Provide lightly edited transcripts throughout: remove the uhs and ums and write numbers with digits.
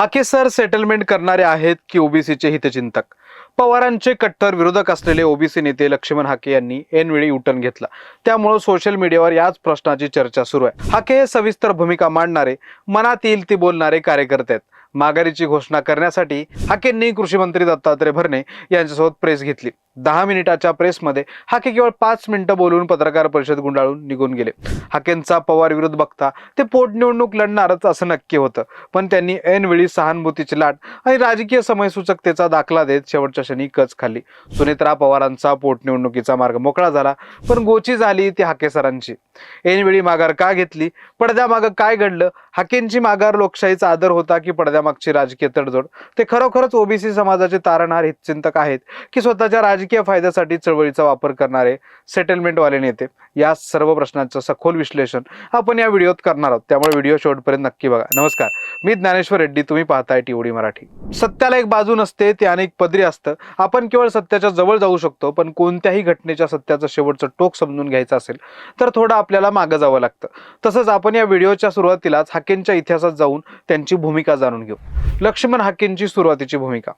Hake sir settlement करणारे आहेत की ओबीसीचे हितचिंतक? पवारांचे कट्टर विरोधक असलेले ओबीसी नेते लक्ष्मण हाके यांनी ऐनवेळी युटर्न घेतला. त्यामुळे सोशल मीडियावर याच प्रश्नाची चर्चा सुरू आहे. हाके हे सविस्तर भूमिका मांडणारे, मनात येईल ती बोलणारे कार्यकर्ते आहेत. माघारीची घोषणा करण्यासाठी हाकेंनी कृषी मंत्री दत्तात्रय भरणे यांच्यासोबत प्रेस घेतली. 10 मिनिटाच्या प्रेसमध्ये हाके केवळ 5 मिनिटं बोलून पत्रकार परिषद गुंडाळून निघून गेले. हाकेंचा पवार विरोध बघता ते पोटनिवडणूक लढणारच असं नक्की होतं, पण त्यांनी ऐनवेळी सहानुभूतीची लाट आणि राजकीय समयसूचकतेचा दाखला देत शेवटच्या क्षणी कच खाल्ली. सुनेत्रा पवारांचा पोटनिवडणुकीचा मार्ग मोकळा झाला, पण गोची झाली ती हाके सरांची. ऐनवेळी माघार का घेतली? पडद्यामागं काय घडलं? हाकेंची माघार लोकशाहीचा आदर होता की पडद्यामागची राजकीय तडजोड? ते खरोखरच ओबीसी समाजाचे तारणहार हितचिंतक आहेत की स्वतःच्या राजकीय फायद्यासाठी चळवळीचा वापर करणारे सेटलमेंटवाले नेते? या सर्व प्रश्नांचं सखोल विश्लेषण आपण या व्हिडिओत करणार आहोत, त्यामुळे व्हिडिओ शेवटपर्यंत नक्की बघा. नमस्कार, मी ज्ञानेश्वर रेड्डी, तुम्ही पाहताय टीओडी मराठी. सत्याला एक बाजू नसते, ते अनेक पदरी असतं. आपण केवळ सत्याच्या जवळ जाऊ शकतो, पण कोणत्याही घटनेच्या सत्याचं शेवटचं टोक समजून घ्यायचं असेल तर थोडं आपल्याला मागं जावं लागतं. तसंच आपण या व्हिडिओच्या सुरुवातीलाच हाकेंच्या इतिहासात जाऊन त्यांची भूमिका जाणून घेऊ. लक्ष्मण हाकेंची सुरुवातीची भूमिका.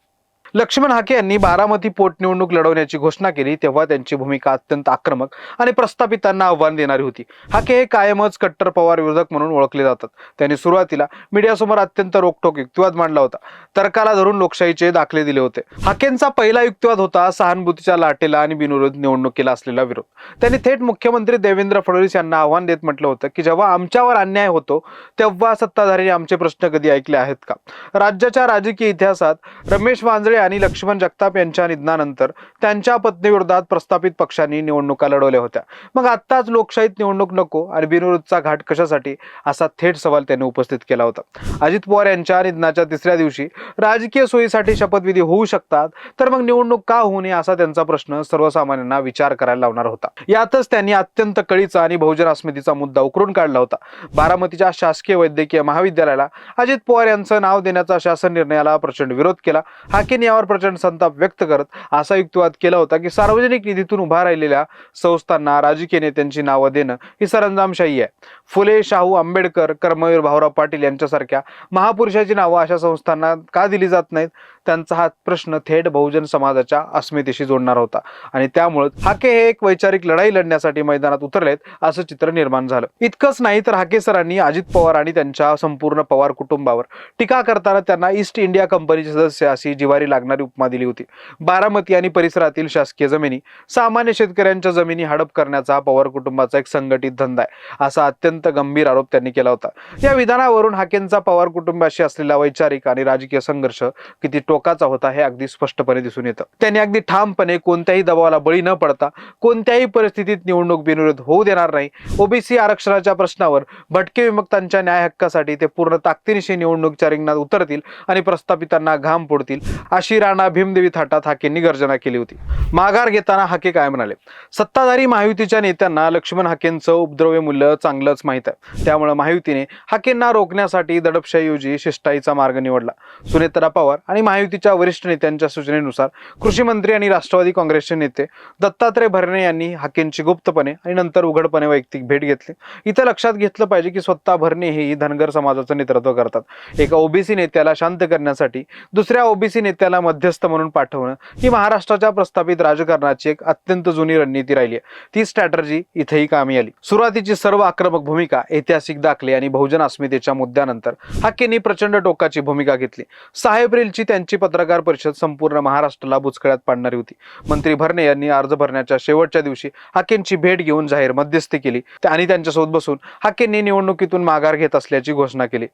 लक्ष्मण हाके यांनी बारामती पोटनिवडणूक लढवण्याची घोषणा केली तेव्हा त्यांची भूमिका अत्यंत आक्रमक आणि प्रस्थापितांना आव्हान देणारी होती. हाके हे कायमच कट्टर पवार विरोधक म्हणून ओळखले जातात. त्यांनी सुरुवातीला मीडियासमोर अत्यंत रोखठोक युक्तिवाद मांडला होता. तर्काला धरून लोकशाहीचे दाखले दिले होते. हाकेंचा पहिला युक्तिवाद होता सहानुभूतीच्या लाटेला आणि बिनविरोध निवडणुकीला असलेला विरोध. त्यांनी थेट मुख्यमंत्री देवेंद्र फडणवीस यांना आव्हान देत म्हटलं होतं की जेव्हा आमच्यावर अन्याय होतो तेव्हा सत्ताधारी आमचे प्रश्न कधी ऐकले आहेत का? राज्याच्या राजकीय इतिहासात रमेश वांजळे आणि लक्ष्मण जगताप यांच्या निधनानंतर त्यांच्या पत्नीविरोधात प्रस्थापित पक्षांनी निवडणुका लढवल्या होत्या. मग आत्ताच लोकशाहीत निवडणूक नको आणि बिनविरोधचा घाट कशासाठी, असा थेट सवाल त्यांनी उपस्थित केला होता. अजित पवार यांच्या निधनाच्या तिसऱ्या दिवशी राजकीय सोयीसाठी शपथविधी होऊ शकतात, तर मग निवडणूक का होऊ नये असा त्यांचा प्रश्न सर्वसामान्यांना विचार करायला लावणार होता. यातच त्यांनी अत्यंत कळीचा आणि बहुजन अस्मितेचा मुद्दा उकरून काढला होता. बारामतीच्या शासकीय वैद्यकीय महाविद्यालयाला अजित पवार यांचं नाव देण्याचा शासन निर्णयाला प्रचंड विरोध केला. हाकेंनी यावर प्रचंड संताप व्यक्त करत असा युक्तिवाद केला होता की सार्वजनिक निधीतून उभा राहिलेल्या संस्थांना राजकीय नेत्यांची नावं देणं ही सरंजामशाही आहे. फुले, शाहू, आंबेडकर, कर्मवीर भाऊराव पाटील यांच्यासारख्या महापुरुषाची नावं अशा संस्थांना का दिली जात नाहीत? त्यांचा हा प्रश्न थेट बहुजन समाजाच्या अस्मितेशी जोडणार होता आणि त्यामुळे हाके हे एक वैचारिक लढाई लढण्यासाठी मैदानात उतरलेत असं चित्र निर्माण झालं. इतकंच नाही तर हाके सरांनी अजित पवार आणि त्यांच्या संपूर्ण पवार कुटुंबावर टीका करताना त्यांना ईस्ट इंडिया कंपनीचे सदस्य अशी जिवारी लागणारी उपमा दिली होती. बारामती आणि परिसरातील शासकीय जमिनी, सामान्य शेतकऱ्यांच्या जमिनी हडप करण्याचा पवार कुटुंबाचा एक संघटित धंदा आहे, असा अत्यंत गंभीर आरोप त्यांनी केला होता. या विधानावरून हाकेंचा पवार कुटुंबाशी असलेला वैचारिक आणि राजकीय संघर्ष किती टोकाचा होता हे अगदी स्पष्टपणे दिसून येतं. त्यांनी अगदी ठामपणे कोणत्याही दबावाला बळी न पडता कोणत्याही परिस्थितीत निवडणूक बिनविरोध होऊ देणार नाही, ओबीसी आरक्षणाच्या प्रश्नावर भटके विमुक्तांच्या न्याय हक्कासाठी ते पूर्ण ताकदीनिशी निवडणुकीच्या रिंगणात उतरतील आणि प्रस्थापितांना घाम फोडतील, अशी राणा भीमदेवी थाटात हाकेंनी गर्जना केली होती. माघार घेताना हाके काय म्हणाले? सत्ताधारी महायुतीच्या नेत्यांना लक्ष्मण हाकेंचं उपद्रव्य मूल्य चांगलंच माहीत आहे. त्यामुळे महायुतीने हाकेंना रोखण्यासाठी दडपशाहीऐवजी शिष्टाईचा मार्ग निवडला. सुनेत्रा पवार आणि महायुतीच्या वरिष्ठ नेत्यांच्या सूचनेनुसार कृषी मंत्री आणि राष्ट्रवादी काँग्रेसचे नेते दत्तात्रय भरणे यांनी हाकेंची गुप्तपणे आणि नंतर उघडपणे वैयक्तिक भेट घेतली. इथं लक्षात घेतलं पाहिजे की स्वतः भरणे हेही धनगर समाजाचं नेतृत्व करतात. एका ओबीसी नेत्याला शांत करण्यासाठी दुसऱ्या ओबीसी नेत्याला मध्यस्थ म्हणून पाठवणं ही महाराष्ट्राच्या प्रस्थापित राजकारणाची एक अत्यंत जुनी रणनीती राहिली आहे. ती स्ट्रॅटर्जी इथेही कामी आली. सुरुवातीची सर्व आक्रमक भूमिका, ऐतिहासिक दाखले आणि बहुजन अस्मितेच्या मुद्द्यानंतर हाकेंनी प्रचंड टोकाची भूमिका घेतली. 6 एप्रिलची त्यांची पत्रकार परिषद संपूर्ण महाराष्ट्राला बुचकळ्यात पाडणारी होती. मंत्री भरणे यांनी अर्ज भरण्याच्या शेवटच्या दिवशी हाकेंची भेट घेऊन जाहीर मध्यस्थी केली आणि त्यांच्यासोबत बसून हाकेंनी निवडणुकीतून माघार घेत असल्याची घोषणा केली.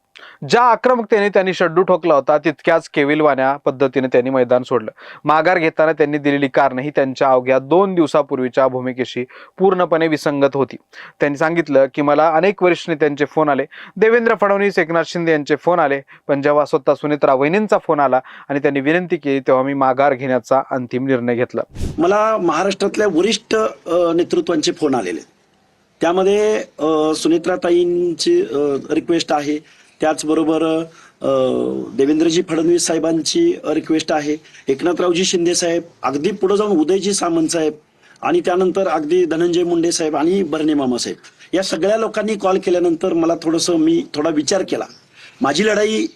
ज्या आक्रमकतेने त्यांनी शड्डू ठोकला होता तितक्याच केविलवाण्या पद्धतीने त्यांनी मैदान सोडलं. माघार घेताना त्यांनी दिलेली कारण ही त्यांच्या अवघ्या 2 दिवसापूर्वीच्या भूमिकेशी पूर्णपणे विसंगत होती. त्यांनी सांगितलं की मला अनेक वरिष्ठ नेत्यांचे फोन आले, देवेंद्र फडणवीस, एकनाथ शिंदे यांचे फोन आले, पण जेव्हा स्वतः सुनेत्रा वहिनींचा फोन आला आणि त्यांनी विनंती केली तेव्हा मी माघार घेण्याचा अंतिम निर्णय घेतला. मला महाराष्ट्रातल्या वरिष्ठ नेतृत्वांचे फोन आलेले, त्यामध्ये सुनेत्राताईंची रिक्वेस्ट आहे, त्याचबरोबर देवेंद्रजी फडणवीस साहेबांची रिक्वेस्ट आहे, एकनाथरावजी शिंदे साहेब, अगदी पुढे जाऊन उदयजी सामंत साहेब आणि त्यानंतर अगदी धनंजय मुंडे साहेब आणि बर्णे मामा साहेब, या सगळ्या लोकांनी कॉल केल्यानंतर मला मी थोडा विचार केला. माझी लढाई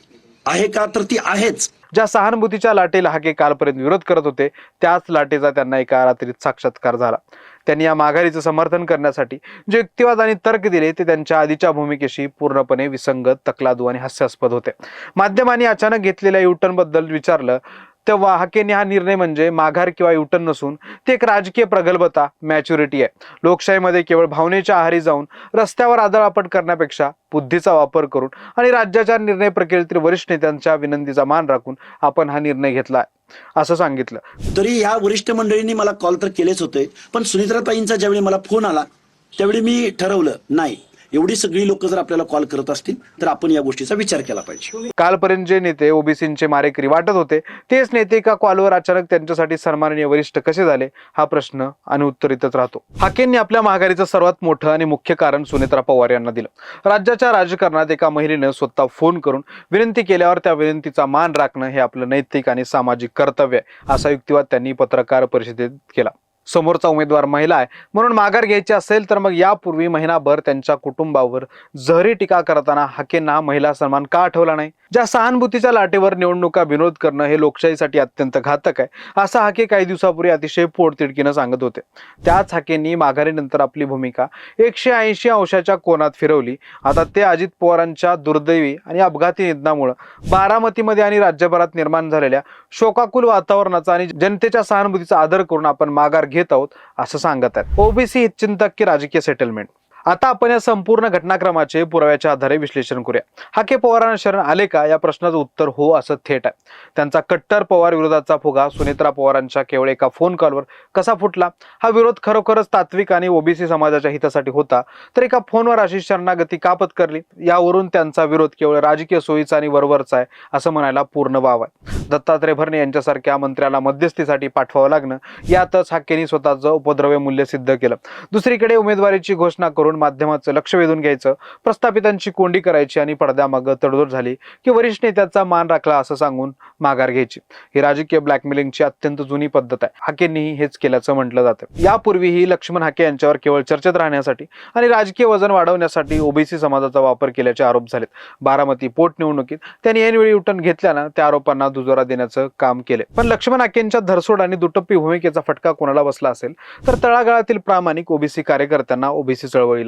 आहे का, तर ती आहेच. ज्या सहानुभूतीच्या लाटेला हाके कालपर्यंत विरोध करत होते त्याच लाटेचा त्यांना एका रात्रीत साक्षात्कार झाला. त्यांनी या माघारीचं समर्थन करण्यासाठी जे युक्तिवाद आणि तर्क दिले ते त्यांच्या आधीच्या भूमिकेशी पूर्णपणे विसंगत, तकलादू आणि हास्यास्पद होते. माध्यमांनी अचानक घेतलेल्या युटर्न बद्दल विचारलं तेव्हा हाकेंनी हा निर्णय म्हणजे माघार किंवा युटर्न नसून ते एक राजकीय प्रगल्भता, मॅच्युरिटी आहे. लोकशाहीमध्ये केवळ भावनेच्या आहारी जाऊन रस्त्यावर आदळआपट करण्यापेक्षा बुद्धीचा वापर करून आणि राज्याच्या निर्णय प्रक्रियेतील वरिष्ठ नेत्यांच्या विनंतीचा मान राखून आपण हा निर्णय घेतला आहे असं सांगितलं. तरी ह्या वरिष्ठ मंडळींनी मला कॉल तर केलेच होते, पण सुनित्राताईंचा ज्यावेळी मला फोन आला त्यावेळी मी ठरवलं, नाही, एवढी सगळी लोक जर आपल्याला कॉल करत असतील तर आपण या गोष्टीचा विचार केला पाहिजे. कालपर्यंत जे नेते ओबीसींचे मारेकरी वाटत होते तेच नेते एका कॉलवर अचानक त्यांच्यासाठी सन्माननीय वरिष्ठ कसे झाले हा प्रश्न अनुत्तरितच राहतो. हाकेंनी आपल्या माघारीचं सर्वात मोठं आणि मुख्य कारण सुनेत्रा पवार यांना दिलं. राज्याच्या राजकारणात एका महिलेनं स्वतः फोन करून विनंती केल्यावर त्या विनंतीचा मान राखणं हे आपलं नैतिक आणि सामाजिक कर्तव्य आहे असा युक्तिवाद त्यांनी पत्रकार परिषदेत केला. समोरचा उमेदवार महिला आहे म्हणून माघार घ्यायची असेल तर मग यापूर्वी महिनाभर त्यांच्या कुटुंबावर जहरी टीका करताना हाकेंना महिला सन्मान का आठवला नाही? ज्या सहानुभूतीच्या लाटेवर निवडणुका विनोद करणं हे लोकशाहीसाठी अत्यंत घातक आहे असं हाके काही दिवसापूर्वी अतिशय पोटतिडकीनं सांगत होते. त्याच हाकेंनी माघारीनंतर आपली भूमिका 180 अंशाच्या कोनात फिरवली. आता ते अजित पवारांच्या दुर्दैवी आणि अपघाती निधनामुळे बारामतीमध्ये आणि राज्यभरात निर्माण झालेल्या शोकाकुल वातावरणाचा आणि जनतेच्या सहानुभूतीचा आदर करून आपण माघार घेत आहोत असं सांगत आहेत. ओबीसी हितचिंतक की राजकीय सेटलमेंट. आता आपण या संपूर्ण घटनाक्रमाचे पुराव्याच्या आधारे विश्लेषण करूया. हाके पवारांना शरण आले का या प्रश्नाचं उत्तर हो असं थेट आहे. त्यांचा कट्टर पवार विरोधाचा फुगा सुनेत्रा पवारांच्या केवळ एका फोन कॉलवर कसा फुटला? हा विरोध खरोखरच तात्विक आणि ओबीसी समाजाच्या हितासाठी होता तर एका फोनवर अशी शरणागती का पत्करली? यावरून त्यांचा विरोध केवळ राजकीय सोयीचा आणि वरवरचा आहे असं म्हणायला पूर्ण वाव आहे. दत्तात्रय भरणे यांच्यासारख्या मंत्र्याला मध्यस्थीसाठी पाठवावं लागणं यातच हाकेंनी स्वतःचं उपद्रव्य मूल्य सिद्ध केलं. दुसरीकडे उमेदवारीची घोषणा करून माध्यमाचं लक्ष वेधून घ्यायचं, प्रस्थापितांची कोंडी करायची आणि पडद्यामागं तडजोड झाली की वरिष्ठ नेत्याचा मान राखला असं सांगून माघार घ्यायची. ही राजकीय ब्लॅकमेलिंगची अत्यंत जुनी पद्धत आहे. हाकेंनीही हेच केल्याचं म्हटलं जातं. यापूर्वीही लक्ष्मण हाके यांच्यावर केवळ चर्चेत राहण्यासाठी आणि राजकीय वजन वाढवण्यासाठी ओबीसी समाजाचा वापर केल्याचे आरोप झालेत. बारामती पोटनिवडणुकीत त्यांनी ऐनवेळी युटर्न घेतल्यानं त्या आरोपांना दुजोरा देण्याचं काम केले. पण लक्ष्मण हाकेंच्या धरसोड आणि दुटप्पी भूमिकेचा फटका कोणाला बसला असेल तर तळागाळातील प्रामाणिक ओबीसी कार्यकर्त्यांना, ओबीसी चळवळीला.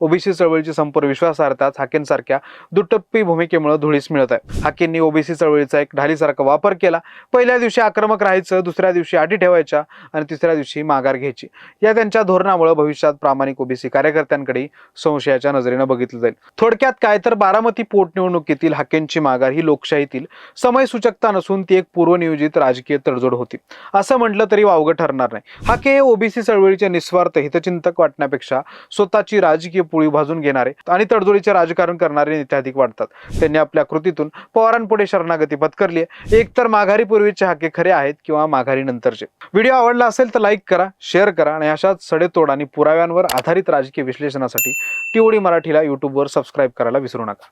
ओबीसी चळवळीची संपूर्ण विश्वासार्हताच हाकेंसारख्या दुटप्पी भूमिकेमुळे धुळीस मिळत आहे. हाकेंनी ओबीसी चळवळीचा एक ढालीसारखा वापर केला. पहिल्या दिवशी आक्रमक राहायचं, दुसऱ्या दिवशी अटी ठेवायच्या आणि तिसऱ्या दिवशी माघार घ्यायची. या त्यांच्या धोरणामुळे भविष्यात प्रामाणिक ओबीसी कार्यकर्त्यांकडे संशयाच्या नजरेनं बघितलं जाईल. थोडक्यात काय तर बारामती पोटनिवडणुकीतील हाकेंची माघार ही लोकशाहीतील समयसूचकता नसून ती एक पूर्वनियोजित राजकीय तडजोड होती असं म्हटलं तरी वावगं ठरणार नाही. हाके हे ओबीसी चळवळीचे निस्वार्थ हितचिंतक वाटण्यापेक्षा स्वतःची राजकीय पोळी भाजून घेणारे आणि तडजोडीचे राजकारण करणारे नेते अधिक वाटतात. त्यांनी आपल्या कृतीतून पवारांपुढे शरणागती पत्करली आहे. एक तर माघारीपूर्वीचे हाके खरे आहेत किंवा माघारी नंतरचे. व्हिडिओ आवडला असेल तर लाईक करा, शेअर करा आणि अशाच सडेतोड आणि पुराव्यांवर आधारित राजकीय विश्लेषणासाठी टीओडी मराठीला युट्यूबवर सबस्क्राईब करायला विसरू नका.